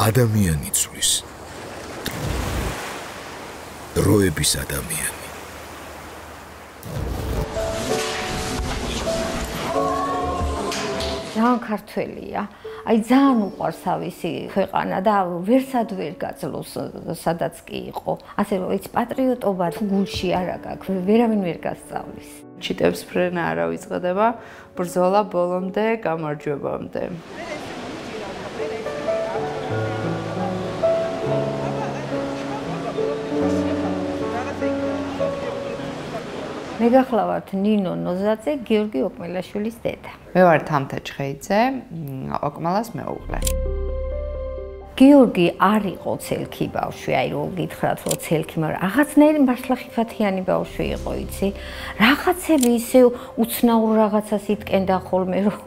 ადამიანი ცვლის. დროების ადამიანი. ძალიან ქართველია. აი ძალიან უყვარს თავისი ქვეყანა და ვერსად ვერ გაძლოს სადაც კი იყო. ასე რომ ეს პატრიოტობა თუ გულში არა გაქვს, ვერავინ ვერ გასწავლის. ჩიტებს ფრენა არა ვიწყდება, ბრძოლა ბოლომდე, გამარჯვებამდე. მე გახლავართ ნინო ნოზაძე, გიორგი ოკმელაშვილის დედა. მე ვარ თამთა ჩხეიძე, ოკმელას მეუღლე. გიორგი არ იყო ცელქი ბავშვი, აი რომ გითხრათ რომ ცელქი, მაგრამ რაღაცნაირი მართლა ხიფათიანი ბავშვი იყო, იცი? რაღაცები ისე უცნაურ რაღაცას იტკენდა ხოლმე, რომ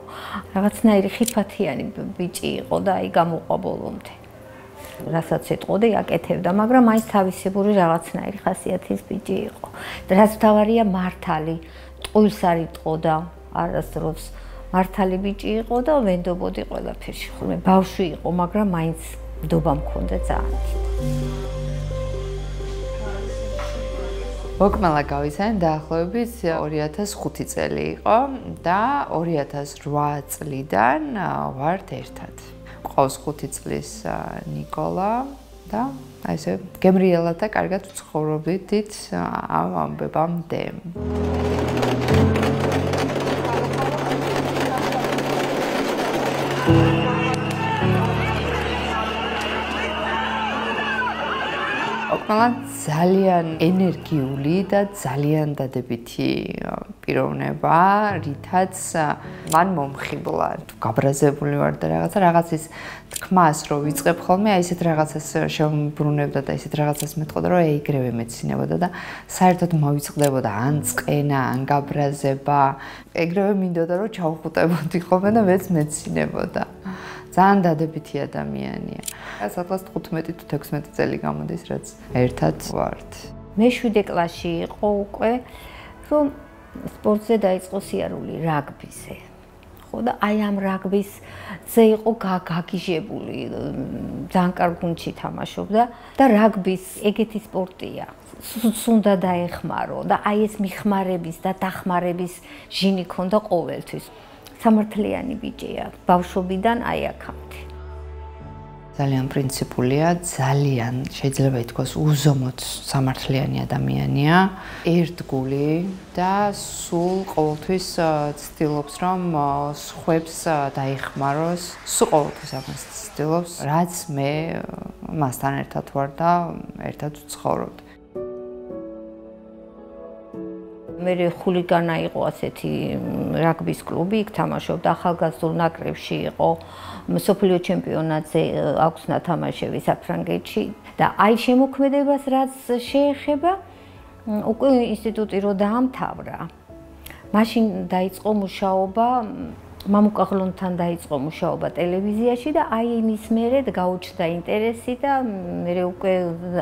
რაღაცნაირი ხიფათიანი ბიჭი იყო და აი გამოყვა ბოლომდე. რასაც ეტყოდა, აკეთებდა, მაგრამ მაინც თავისებური რაღაცნაირი ხასიათის ბიჭი იყო. და რაც მთავარია, მართალი, ტყუილს არ იტყოდა, არასდროს მართალი ბიჭი იყო და ვენდობოდი ყველაფერში. ხოლმე ბავშვი იყო, მაგრამ მაინც ნდობა მქონდა ძალიან. ოკმელა გავიცანი დაახლოებით 2005 წელი იყო და 2008 წლიდან ვართ ერთად. ყავს 5 წლის ნიკოლა და აი ესე გემრიელად და კარგად ვცხოვრობდით ამ ამბებამდე. ოკმელა ძალიან ენერგიული და ძალიან დადებითი პიროვნება, რითაც მან მომხიბლა. გაბრაზებული ვარ და რაღაცის თქმას რო ვიწყებ ხოლმე, აი ესეთ რაღაცას შემბრუნებდა და ესეთ რაღაცას მეტყოდა, რომ ეგრევე მეცინებოდა და საერთოდ მოვიწყდებოდა ან წყენა, ან გაბრაზება. ეგრევე მინდოდა რომ ჩავხუტებოდი ხოლმე და მეც მეცინებოდა. ძალიან დადებითი ადამიანია. სადღაც 15 თუ 16 წელი გამოდის, რაც ერთად ვართ. მე 7 კლასში იყო უკვე, რომ სპორტზე დაიწყო სიარული რაგბიზე. ხო და აი ამ რაგბიზე იყო გაგიჟებული, ძალიან კარგ გუნდში თამაშობდა და რაგბის ეგეთი სპორტია. სუნდა დაეხმარო და აი ეს მიხმარების და დახმარების ჟინი ქონდა ყოველთვის. სამართლიანი ბიჭია, ბავშვობიდან აი აქამდე. ძალიან პრინციპულია, ძალიან შეიძლება ითქვას უზომოდ სამართლიანი ადამიანია, ერთგული და სულ ყოველთვის ცდილობს რომ სხვებს დაიხმაროს, სულ ყოველთვის ამას ცდილობს, რაც მე მასთან ერთად ვარ და ერთად ვცხოვრობ. მე ხულიგანა იყო ასეთი რაგბის კლუბი, იქ თამაშობდა, ახალგაზრდულ ნაკრებში იყო, მსოფლიო ჩემპიონატზე აქვს ნათამაშები საფრანგეთში და აი შემოქმედებას რაც შეეხება, უკვე ინსტიტუტი რო დაამთავრა. მაშინ დაიწყო მუშაობა, მამუკა ღლონთან დაიწყო მუშაობა ტელევიზიაში და აი იმის მერე გაუჩნდა ინტერესი და მე უკვე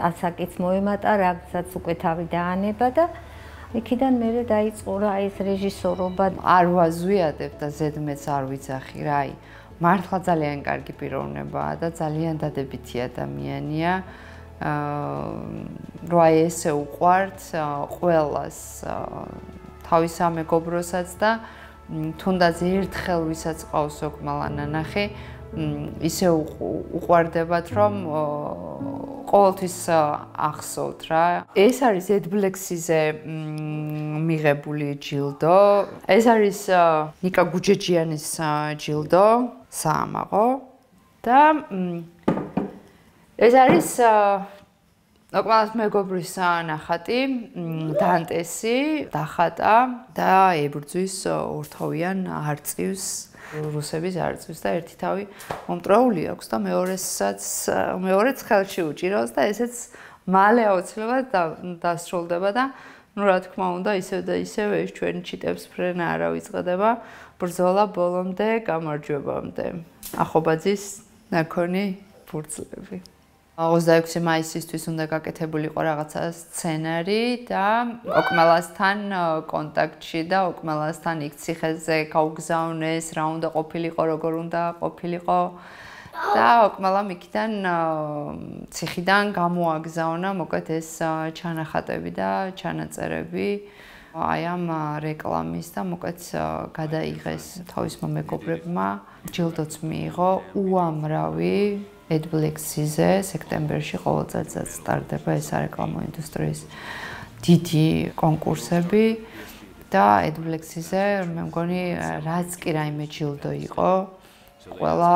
ასაკიც მოემატა, რაღაცაც უკვე თავი დაანება და იქიდან მე დაიწყო რა ეს რეჟისორობა. არ ვაზვიადებ და ზედმეც არ ვიცახი რა, აი მართლა ძალიან კარგი პიროვნებაა და ძალიან დადებითი ადამიანია. რო აი ესე უყვართ ყველას თავის ამეგობროსაც და თუნდაც ერთხელ ვისაც ყავს ოკმელა ნანახი, ისე უყვარდებათ რომ ყოველთვის ახსოვთ რა. ეს არის ედბლექსიზე მიღებული ჯილდო. ეს არის ნიკა გუჯეჯიანის ჯილდო, საამაყო და ეს არის ოკმელას მეგობრის ნახატი, დანტესი, დახატა და ებრძვის ორთავიან არწივს. რუსების არწივს და ერთი თავი მომტრაული აქვს და მეორეც ხელში უჭირავს და ესეც მალე აუცილებლად დასრულდება და ნუ რა თქმა უნდა ისევ და ისევ ეს ჩვენი ჩიტებს ფრენა არა ვიწყდება ბრძოლა ბოლომდე გამარჯვებამდე. ახობაძის ნაქონი ფურცლები. 26 მაისისთვის უნდა გაკეთებულიყო რაღაცა სცენარი და ოკმელასთან კონტაქტში და ოკმელასთან იქ ციხეზე გაუგზავნეს, რა უნდა ყოფილიყო, როგორ უნდა ყოფილიყო და ოკმალამ იქიდან ციხიდან გამოაგზავნა მოკლედ ეს ჩანახატები და ჩანაწერები აი ამ რეკლამის და მოკლედ გადაიღეს თავისმა მეგობრებმა ჯილდოც მიიღო უამრავი Adblexis-ზე სექტემბერში ყოველ წელს სტარტდება ეს რეკლამო ინდუსტრიის დიდი კონკურსები და Adblexis-ზე მე მგონი რაც კი რაიმე ჯილდო იყო ყველა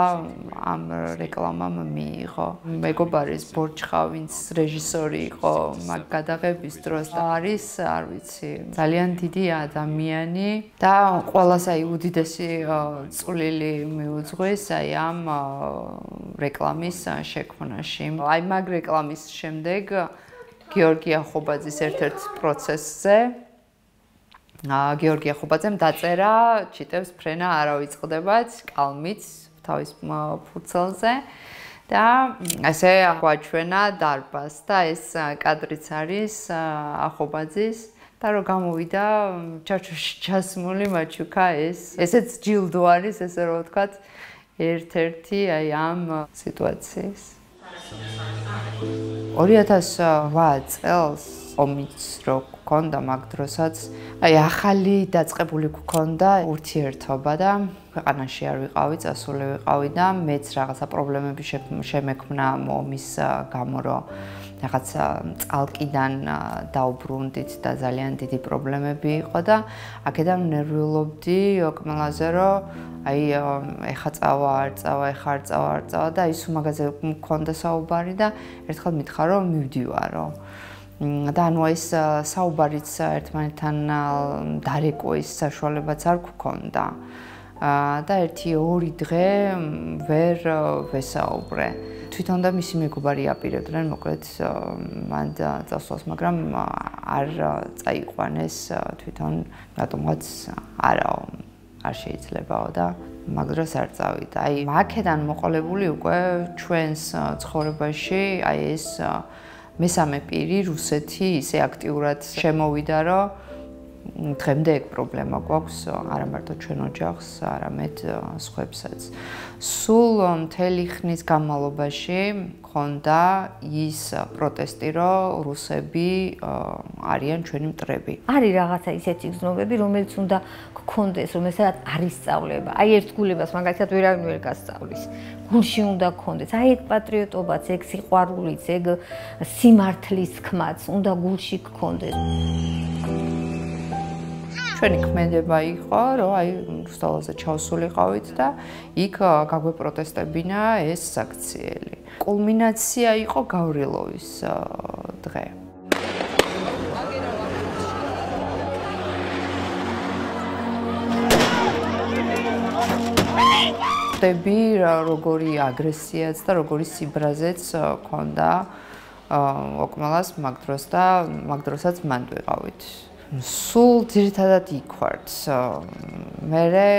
ამ რეკლამამ მიიღო. მეგობარის ბორჩხა, ვინც რეჟისორი იყო მაგ გადაღების დროს და არის, არ ვიცი, ძალიან დიდი ადამიანი და ყველას აი უდიდესი წვლილი მიუძღვის აი ამ რეკლამის შექმნაში. აი მაგ რეკლამის შემდეგ გიორგი ახობაძის ერთ-ერთ პროცესზე გიორგი ახობაძემ დაწერა ჩიტებს ფრენა არა ვიწყდებათ კალმით თავის ფურცელზე და ასე აღვაჩვენა დარბას და ეს კადრიც არის ახობაძის და რო გამოვიდა ჩარჩოში ჩასმული მაჩუკა ესეც ჯილდო არის ესე რომ ვთქვათ ერთ-ერთი აი ამ სიტუაციის 2008 წელს ომიც რო გქონდა მაგ დროსაც აი ახალი დაწყებული გქონდა ურთიერთობა და ქვეყანაში არ ვიყავი, წასული ვიყავი და მეც რაღაცა პრობლემები შემექმნა ომის გამო რომ რაღაცა წალკიდან დაუბრუნდით და ძალიან დიდი პრობლემები იყო და აქედან ნერვიულობდი ოკმალაზე რომ აი ეხა წავა არ წავა და ის მაგაზე მქონდა საუბარი და ერთხელ მითხრა რომ მივდივარო და ანუ ეს საუბარიც ერთმანეთთან დარეკო ის საშუალებაც არ გქონდა და 1-2 დღე ვერ ვესაუბრე თვითონ და მისი მეგობარი აპირებდნენ მოკლედ მან წასვლას მაგრამ არ წაიყვანეს თვითონ რატომღაც არ შეიძლებაო და მაგ დროს არ წავიდა აი აქედან მოყოლებული უკვე ჩვენს ცხოვრებაში აი ეს მესამე პირი რუსეთი ისე აქტიურად შემოვიდა რომ დღემდე ეგ პრობლემა გვაქვს არა მარტო ჩვენ ოჯახს არამედ სხვებსაც სულ მთელი ხნის განმავლობაში მქონდა ის პროტესტი რომ რუსები არიან ჩვენი მტრები არის რაღაცა ისეთი გზნობები რომელიც უნდა გქონდეს რომელსაც არის სწავლება აი ერთგულებას მაგალითად ვერავინ ვერ გასწავლის გულში უნდა გქონდეს აი ეგ პატრიოტობაც ეგ სიყვარულიც ეგ სიმართლის თქმაც უნდა გულში გქონდეს ჩვენი ქმედება იყო რომ აი რუსთაველზე ჩავსულიყავით და იქ გაგვეპროტესტებინა ეს საქციელი კულმინაცია იყო გავრილოვის დღე ხდები როგორი აგრესიაც და როგორი სიბრაზეც ქონდა ოკმალას მაგ დროსაც მანდ ვიყავით სულ ძირითადად იქ ვართ მერე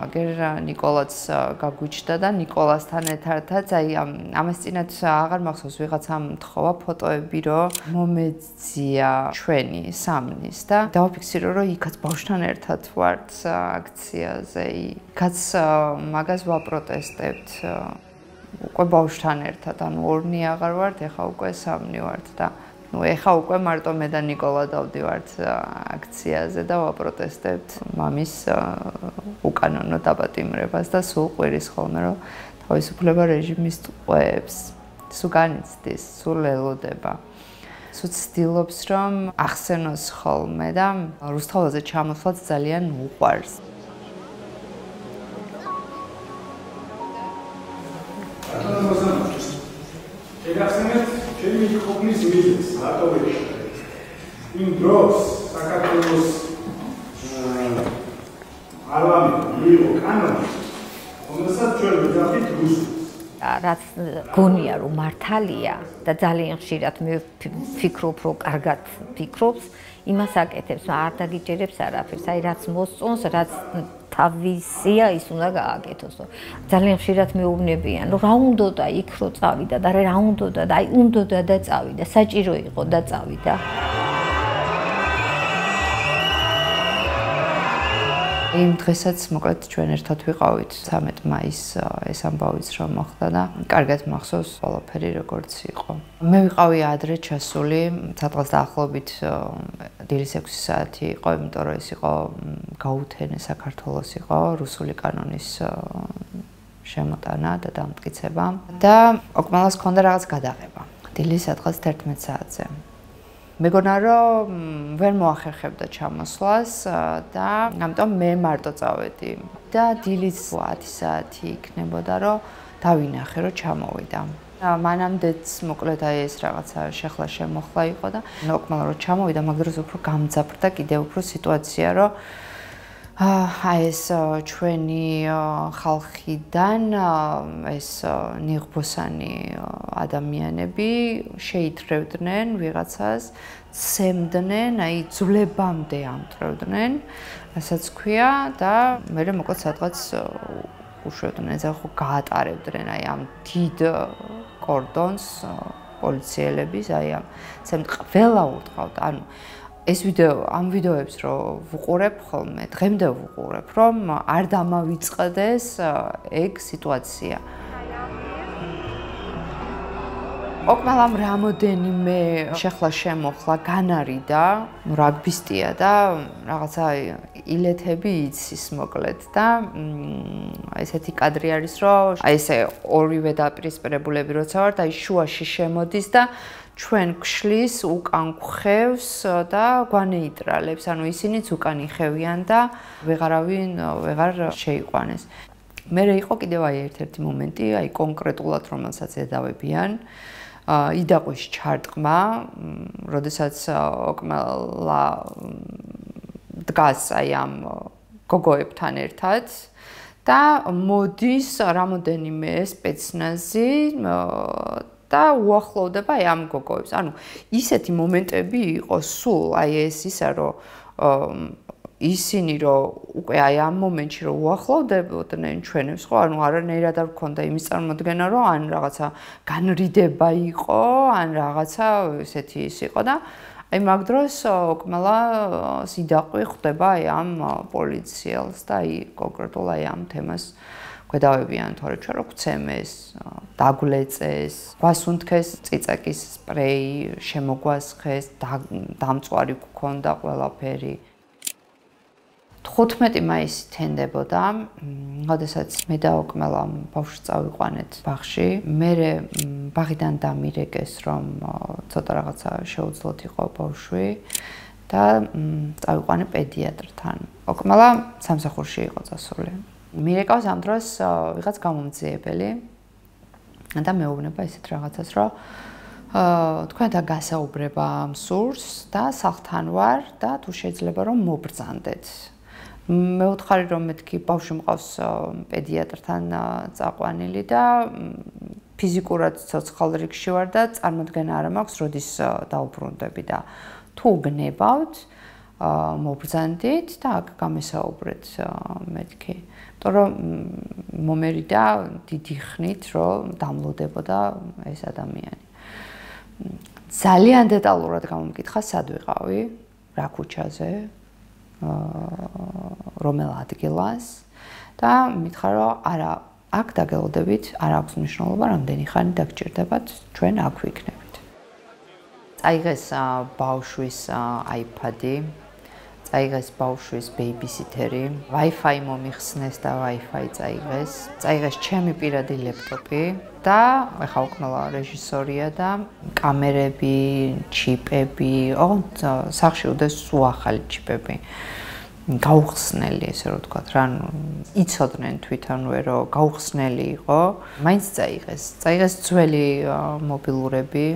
აგერ ნიკოლაც გაგვიჩნდა და ნიკოლასთან ერთადაც აი ამას წინათ აღარ მახსოვს ვიღაცამ თხოვა ფოტოები რომ მომეძია ჩვენი სამნის და დავაფიქსირო რომ იქაც ბავშვთან ერთად ვართ აქციაზე იქაც მაგას ვაპროტესტებთ უკვე ბავშვთან ერთად ანუ ორნი აღარ ვართ ეხა უკვე სამნი ვართ და ну ეხა უკვე მარტო მე და ნიკოლა დავდივართ აქციაზე და ვაპროტესტებთ მამის უკანონო დაპატიმრებას და სულ ყვირის ხოლმე რომ თავისუფლება რეჟიმის ტყვეებს სულ განიცდის სულ ელოდება სულ ცდილობს რომ ახსენოს ხოლმე და რუსთაველზე ჩამოსვლაც ძალიან უყვარს ჩემი ყოფნის მიზეზს რატო ვეშალეთ? იმ დროს საქართველოს პარლამენტი მიიღო კანონი, რომელსაც ჩვენ ვიძახით რუსულს. რაც გონია რომ მართალია და ძალიან ხშირად მე ვფიქრობ რომ კარგად ფიქრობს, იმას აკეთებს, არ დაგიჭერებს არაფერს. აი რაც მოსწონს, რაც თავისია ის უნდა გააკეთოს. ძალიან ხშირად მეუბნებიან, რომ რა უნდოდა იქ რო წავიდა და რა უნდოდა და აი უნდოდა და წავიდა, საჭირო იყო და წავიდა. იმ დღესაც მოკლედ ჩვენ ერთად ვიყავით 13 მაისს ეს ამბავიც რომ მოხდა და კარგად მახსოვს ყველაფერი როგორც იყო. მე ვიყავი ადრე ჩასული, სადღაც დაახლოებით დილის 6 საათი იყო, იმიტომ რომ ეს იყო გაუთენე საქართველოს იყო რუსული კანონის შემოტანა და დამტკიცება და ოკმალას ჰქონდა რაღაც გადაღება. დილის სადღაც 11 საათზე. მეგონა რომ ვერ მოახერხებდა ჩამოსვლას და ამიტომ მე მარტო წავედი და დილის 10 საათი იქნებოდა რომ დავინახე რომ ჩამოვიდა. მანამდეც მოკლედ აი ეს რაღაცა შეხლა შემოხლა იყო და ოკმალა რომ ჩამოვიდა, მაგ დროს უფრო გამძაფრდა კიდევ უფრო სიტუაცია რომ აი ეს ჩვენი ხალხიდან ეს ნიღბოსანი ადამიანები შეითრევდნენ ვიღაცას, სემდნენ, აი ძვლებამდე ამტრევდნენ, რასაც ქვია და მე მოკლედ სადღაც უშვებდნენ, ეს ხო გაატარებდნენ აი ამ დიდ კორდონს პოლიციელების, აი ამ სემთ ყველა უტყავთ, ანუ ეს ამ ვიდეოებს რომ ვუყურებ ხოლმე, დღემდე ვუყურებ, რომ არ დამავიწყდეს ეგ სიტუაცია. ოკმალამ რამოდენიმე შეხლა შემოხლა განარიდა, რაგბისტია და რაღაცა ილეთები იცის მოკლედ და ესეთი კადრი არის, რომ აი ესე ორივე დაპირისპირებულები როცა ვართ, აი შუაში შემოდის და ჩვენ გშლის უკან გვხევს და გვანეიტრალებს, ანუ ისინიც უკან იხევიან და ვეღარ შეიყვანეს. მე იყო კიდევ აი ერთ-ერთი მომენტი, აი კონკრეტულად რომელსაც ედავებიან, იდაყვის ჩარტყმა, როდესაც ოკმალა დგას აი ამ გოგოებთან ერთად და მოდის რამოდენიმე სპეცნაზი და უახლოვდება აი ამ გოგოებს. ანუ ისეთი მომენტები იყო სულ აი ეს ისა რომ ისინი რომ უკვე აი ამ მომენტში რომ უახლოვდებოდნენ ჩვენებს ხო, ანუ არანაირად არ გქონდა იმის წარმოდგენა რომ ან რაღაცა განრიდება იყო, ან რაღაცა ესეთი ის იყო და აი მაგ დროს ოკმალა სიდაყვი ხდება აი ამ პოლიციელს და აი კონკრეტულად აი ამ თემას გვედავებიან, თორე ჩვენ რო გვცემეს, დაგვლეწეს, გვასუნთქეს წიწაკის სპრეი, შემოგვასხეს, დამწვარი გქონდა ყველაფერი. 15 მაისი თენდებოდა, როდესაც მე და ოკმალა ბავშვს წავიყვანეთ ბაღში. მე ბაღიდან დამირეკეს, რომ ცოტა რაღაცა შეუძლოდ იყო ბავშვი და წავიყვანე პედიატრთან. ოკმალა სამსახურში იყო წასული. მირეკავს ამ დროს ვიღაც გამომძიებელი და მეუბნება ესეთ რაღაცას, რომ თქვენთან გასაუბრება მსურს და სახლთან ვარ და თუ შეიძლება რომ მობრძანდეთ. მე ვუთხარი რომ მეთქი ბავშვი მყავს პედიატრთან წაყვანილი და ფიზიკურად ცოცხალ რიგში ვარ და წარმოდგენა არ მაქვს როდის დავბრუნდები და თუ გნებავთ მობრძანდით და აქ გამესაუბრეთ მეთქი. იმიტომ რომ მომერიდა დიდი ხნით რომ დამლოდებოდა ეს ადამიანი. ძალიან დეტალურად გამომკითხა სად ვიყავი, რა ქუჩაზე, რომელ ადგილას და მითხრა რომ არა აქ დაგელოდებით, არ აქვს მნიშვნელობა რამდენი ხანი დაგჭირდებათ, ჩვენ აქ ვიქნებით. წაიღეს ბავშვის iPad-ი, წაიღეს ბავშვის ბეიბისიტერი, Wi-Fi მომიხსნეს და Wi-Fi წაიღეს, წაიღეს ჩემი პირადი ლეპტოპი და ეხა უკმალა რეჟისორია და კამერები, ჩიპები, სახში უდეს უახალი ჩიპები. გაუხსნელი ესე რომ ვთქვათ რა, იცოდნენ თვითონვე რომ გაუხსნელი იყო, მაინც წაიღეს ძველი მობილურები,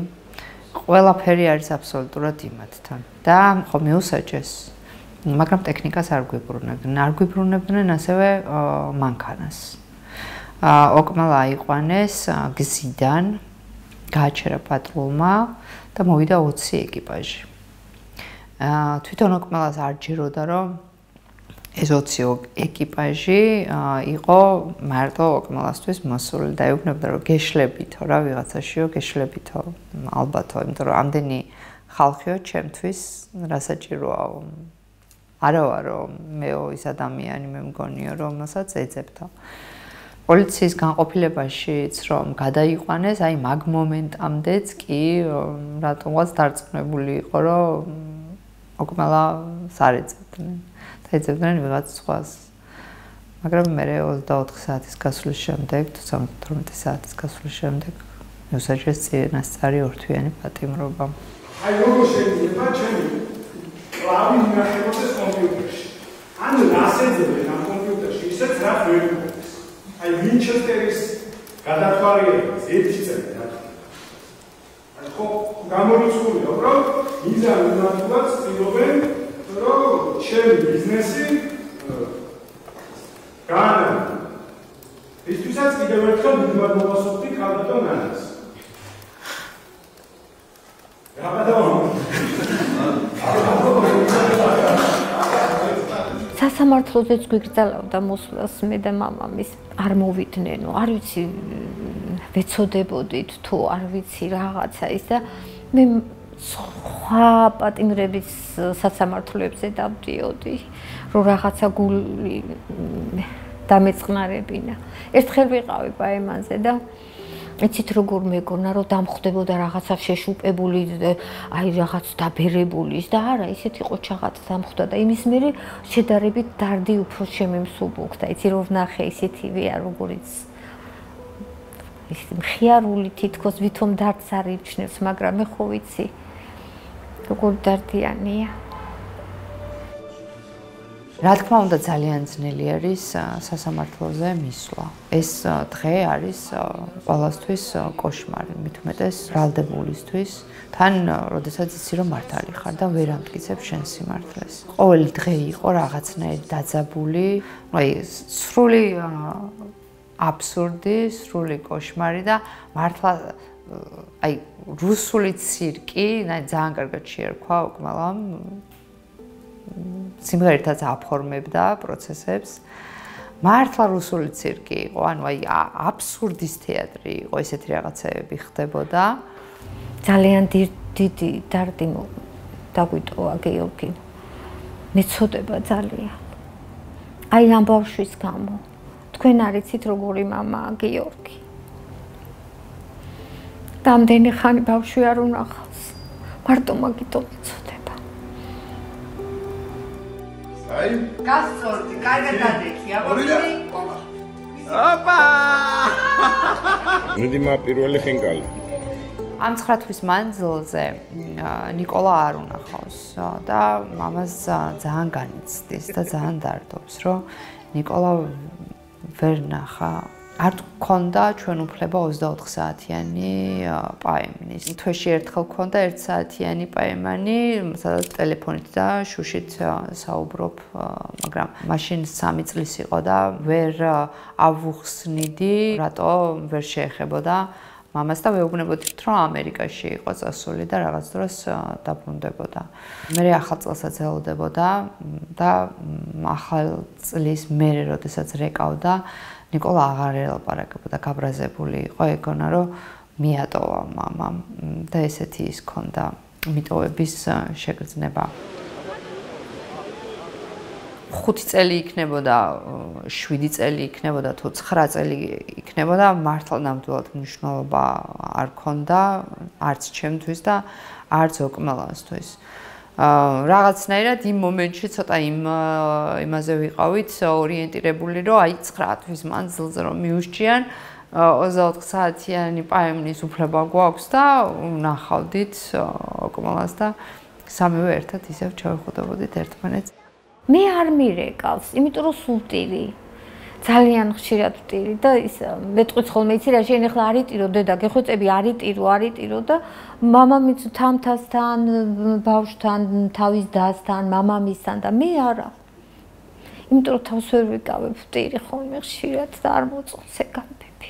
ყველაფერი არის აბსოლუტურად იმათთან და ხო მიუსაჯეს, მაგრამ ტექნიკას არ გვიბრუნებდნენ ასევე მანქანას. ოკმალა აიყვანეს გზიდან, გააჩერა პატრულმა და მოვიდა 20 ეკიპაჟი. თვითონ ოკმალას არ ჯეროდა რომ ეს 20 ეკიპაჟი იყო მარტო ოკმალასთვის მოსული და ეუბნებოდა რომ გეშლებითო რა ვიღაცაშიო გეშლებითო ალბათო, იმიტომ რომ ამდენი ხალხიო ჩემთვის რა საჭიროა არა ვარ მე ის ადამიანი მე მგონიო რომელსაც ეძებდა. პოლიციის განყოფილებაშიც რომ გადაიყვანეს, აი მაგ მომენტამდეც კი რატომღაც დარწმუნებული იყო, რომ უკმალა სარეძებდნენ. ეძებდნენ ვიღაც სხვას. მაგრამ მე 24 საათის გასვლის შემდეგ, 18 საათის გასვლის შემდეგ მოსაჯეს წინასწარი ორთვიანი პატიმრობა. აი როგორ შეიძლება ჩემი კლავი მინახებოდეს კომპიუტერში. ან რასეძებენ ამ კომპიუტერში, ისეც რა ვერ მოხდეს. აი ვინჩესტერის გადათვალიერებას ერთი წელი დაგდა. აი ხო გამორიცხულია, უბრალოდ მიზანი ნათლად ცდილობენ, რომ ჩემი ბიზნესი განა. ისთვისაც კიდევ ერთხელ მიდივარ მოვასწრებდი კაპიტონ ანას. სასამართლოდეც გვიგრძელავდა მოსვლას მე და მამამის არ მოვიდნენ, არ ვიცი ვეცოდებოდით თუ არ ვიცი რაღაცა ის და მე სხვა პატიმრების სასამართლოებზე დავდიოდი, რომ რაღაცა გული დამეწყნარებინა. ერთხელ ვიყავი პაემანზე და იცით როგორ მეგონა რომ დამხვდებოდა რაღაცა შეშუპებული აი რაღაც დაბერებული და არა ისეთი ყოჩაღაც დამხვდა და იმის მერე შედარებით დარდი უფრო შემემსუბუქდა იცი რომ ვნახე ისეთივეა როგორიც ის მხიარული თითქოს ვითომ დარდს არ იბჩნევს მაგრამ მე ხო ვიცი როგორ დარდიანია რა თქმა უნდა ძალიან ძნელი არის სასამართლოზე მისვლა. ეს დღე არის ყველასთვის კოშმარი, მით უმეტეს ბრალდებულისთვის. თან, როდესაც იცი რომ მართალი ხარ და ვერ ამტკიცებ შენ სიმართლეს. ყოველი დღე იყო რაღაცნაირი დაძაბული, აი სრული აბსურდი, სრული კოშმარი და მართლა აი რუსული ცირკი, ძალიან კარგად შეერქვა უკმალამ სიმღერითაც აფორმებდა პროცესებს. მართლა რუსული ცირკი იყო, ანუ აი აბსურდის თეატრი იყო, ესეთი რაღაცეები ხდებოდა. ძალიან დიდი დარდი დაგვიტოვა გეორგი. მეცოდება ძალიან. აი ამ ბავშვის გამო. თქვენ არიცით როგორი მამაა გეორგი. რამდენი ხანი ბავშვი არ უნახავს. მარტო მაგითო მეცოდება. აი გასწორდი, კარგად გადაიქი, აბა. ოპა! მიდი პირველი ხინკალი. ამ 9 თვის მანძილზე ნიკოლა არ უნახავს და მამას ძალიან განიცდის და ძალიან დარდობს, რომ ნიკოლა ვერ ნახა. არ გქონდა ჩვენ უფლება 24 საათიანი პაემნის. თვეში ერთხელ გქონდა 1 საათიანი პაემანი, სადაც ტელეფონით და შუშით საუბრობ, მაგრამ მაშინ 3 წლის იყო და ვერ ავუხსნიდი, რატო ვერ შეეხებოდა მამას და ვეუბნებოდით, რომ ამერიკაში იყო წასული და რაღაც დროს დაბრუნდებოდა. მე ახალ წელსაც ელოდებოდა და ახალ წლის მერე, როდესაც რეკავდა ნიკოლა აღარ ელაპარაკებოდა, გაბრაზებული იყო, ეგონა რომ მიატოვა მამამ და ესეთი ის ქონდა მიტოვების შეგრძნება. 5 წელი იქნებოდა, 7 წელი იქნებოდა, თუ 9 წელი იქნებოდა, მართლა ნამდვილად მნიშვნელობა არ ქონდა, არც ჩემთვის და არც ოკმელანსთვის. რაღაცნაირად იმ მომენტში ცოტა იმაზე ვიყავით ორიენტირებული, რომ აი 9 თვის მანძილზე რომ მიუშჩიან 24 საათიანი პაემნის უფლება გვაქვს და ვნახავდით ოკმელას და სამივე ერთად ისევ ჩავეხუტებოდით ერთმანეთს. მე არ მირეკავს, იმიტომ რომ სულ ვტირი. ძალიან ხშირად ვტირი და ის მეტყვით ხოლმე იცი რა შენ ახლა არ იტირო დედა, გეხვეწები არ იტირო და მამამიც თამთასთან, ბავშვთან, თავის დასთან, მამამისთან და მე არა. იმიტომ რომ თავს ვერ ვიკავებ, ვტირი ხოლმე ხშირად და არ მოწონს ეგამბები.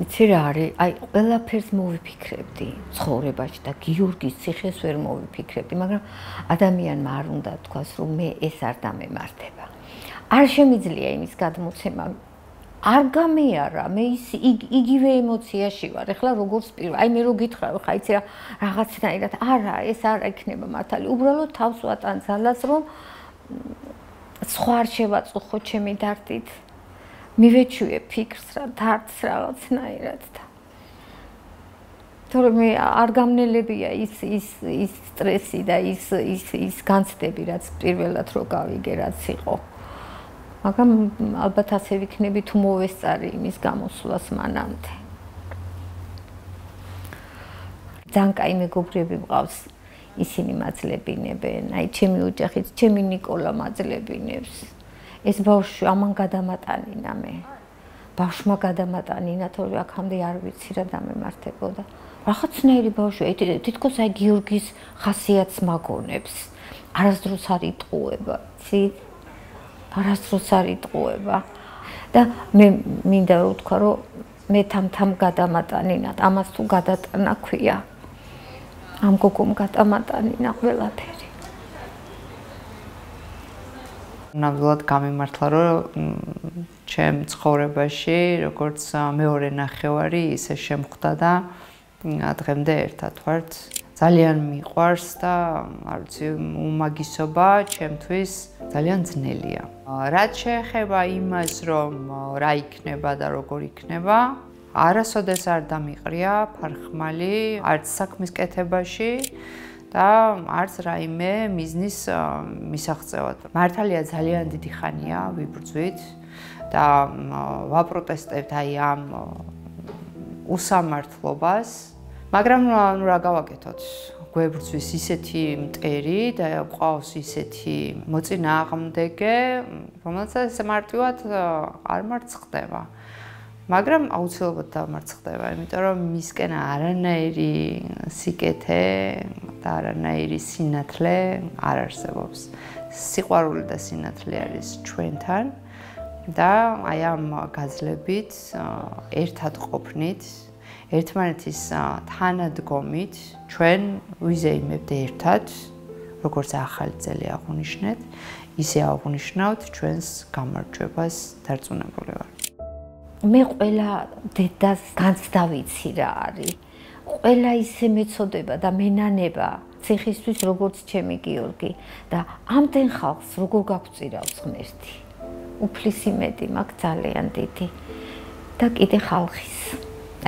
იცი რა არის, აი ყველაფერს მოვიფიქრებდი ცხოვრებაში და გიორგის ციხეს ვერ მოვიფიქრებდი, მაგრამ ადამიანმა არ უნდა თქვას, რომ მე ეს არ დამემართება. არ შემიძლია იმის გადმოცემა არ გამეარა, მე იგივე ემოციაში ვარ. ეხლა როგორც პირველ, აი მე რო გითხრა, ხა იცი რა რაღაცნაირად, არა, ეს არ იქნება მართალი. უბრალოდ თავს ვატან ძალას, რომ სხვა არ შევაწუხო ჩემი დარდით. მივეჩვიე ფიქრს რა, დარდს რაღაცნაირად და თორემ არ გამნელებია ის სტრესი და ის განცდები, რაც პირველად რო გავიგე, რაც იყო. მაგრამ ალბათ ასე ვიქნები თუ მოვესწარი იმის გამოსვლას მანამდე. ძალიან კაი მეგობრები მყავს, ისინი მაძლებინებენ, აი ჩემი ოჯახიც, ჩემი ნიკოლა მაძლებინებს. ეს ბავშვი ამან გადამატანინა მე. ბავშვმა გადამატანინა, თორე აქამდე არ ვიცი რა დამემართებოდა. რაღაცნაირი ბავშვია, თითქოს აი გიორგის ხასიათს მაგონებს. არასდროს არ იტყუება, იცი? არასდროს არ იტყუება. და მე მინდა რომ ვთქვა, რომ მე თამ გადამატანინათ, ამას თუ გადატანა ქვია. ამ გოგომ გადამატანინა ყველაფერი. ნამდვილად გამიმართლა, რომ ჩემ ცხოვრებაში, როგორც მეორე ნახევარი, ისე შემხვდა და დღემდე ერთად ვართ. ძალიან მიყვარს და არ ვიცი, უმაგისობა ჩემთვის ძალიან ძნელია. რაც შეეხება იმას, რომ რა იქნება და როგორ იქნება, არასოდეს არ დამიყრია ფარხმალი, არც საქმის კეთებაში და არც რაიმე მიზნის მისაღწევად. მართალია ძალიან დიდი ხანია ვიბრძვით და ვაპროტესტებთ აი ამ უსამართლობას, მაგრამ რა გავაკეთოთ? გვებრძვის ისეთი მტერი და ყავს ისეთი მოწინააღმდეგე, რომელსაც მარტივად არ მარცხდება. მაგრამ აუცილებლად დამარცხდება, იმიტომ რომ მისკენ არანაირი სიკეთე და არანაირი სინათლე არ არსებობს. სიყვარული და სინათლე არის ჩვენთან და აი ამ გაძლებით, ერთად ყოფნით, ერთმანეთის თანადგომით ჩვენ ვიზეიმებთ ერთად, როგორც ახალი წელი აღვნიშნეთ, ისე აღვნიშნავთ ჩვენს გამარჯვებას დარწმუნებული ვარ. მე ყველა დედას განცდა ვიცი რა არის. ყველა ისე მეწოდება და მენანება ციხისთვის როგორც ჩემი გიორგი და ამდენ ხალხს როგორ გაგვწირავს ღმერთი. უფლის იმედი მაქვს ძალიან დიდი და კიდე ხალხის.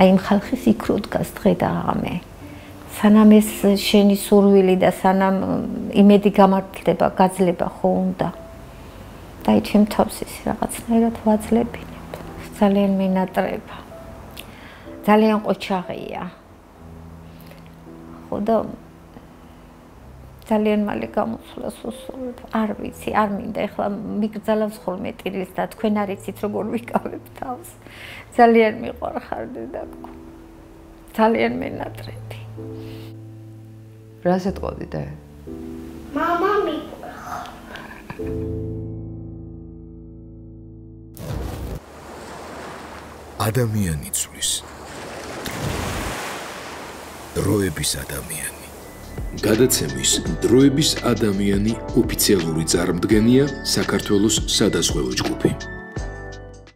აი იმ ხალხის იქ რო დგას დღე და ღამე. სანამ ეს შენი სურვილი და სანამ იმედი გამართლდება, გაძლება ხო უნდა. და აი ჩემ თავს ის რაღაცნაირად ვაძლებინებ. ძალიან მინატრება. ძალიან ყოჩაღია. ხო და ძალიან მალე გამოსვლას უსურვებ. არ ვიცი, არ მინდა ეხლა მიგრძალავს ხოლმე ტირის და თქვენ არ იცით როგორ ვიკავებ თავს. ძალიან მიყვარხარ დედაკო. ძალიან მინატრები. რას ეტყოდი და? მამა მიყვარხარ. ადამიანი ცulis. დროების ადამიანი. გადაცემის დროების ადამიანი ოფიციალური წარმომადგენია საქართველოს სადაზღვევო ჯგუფი.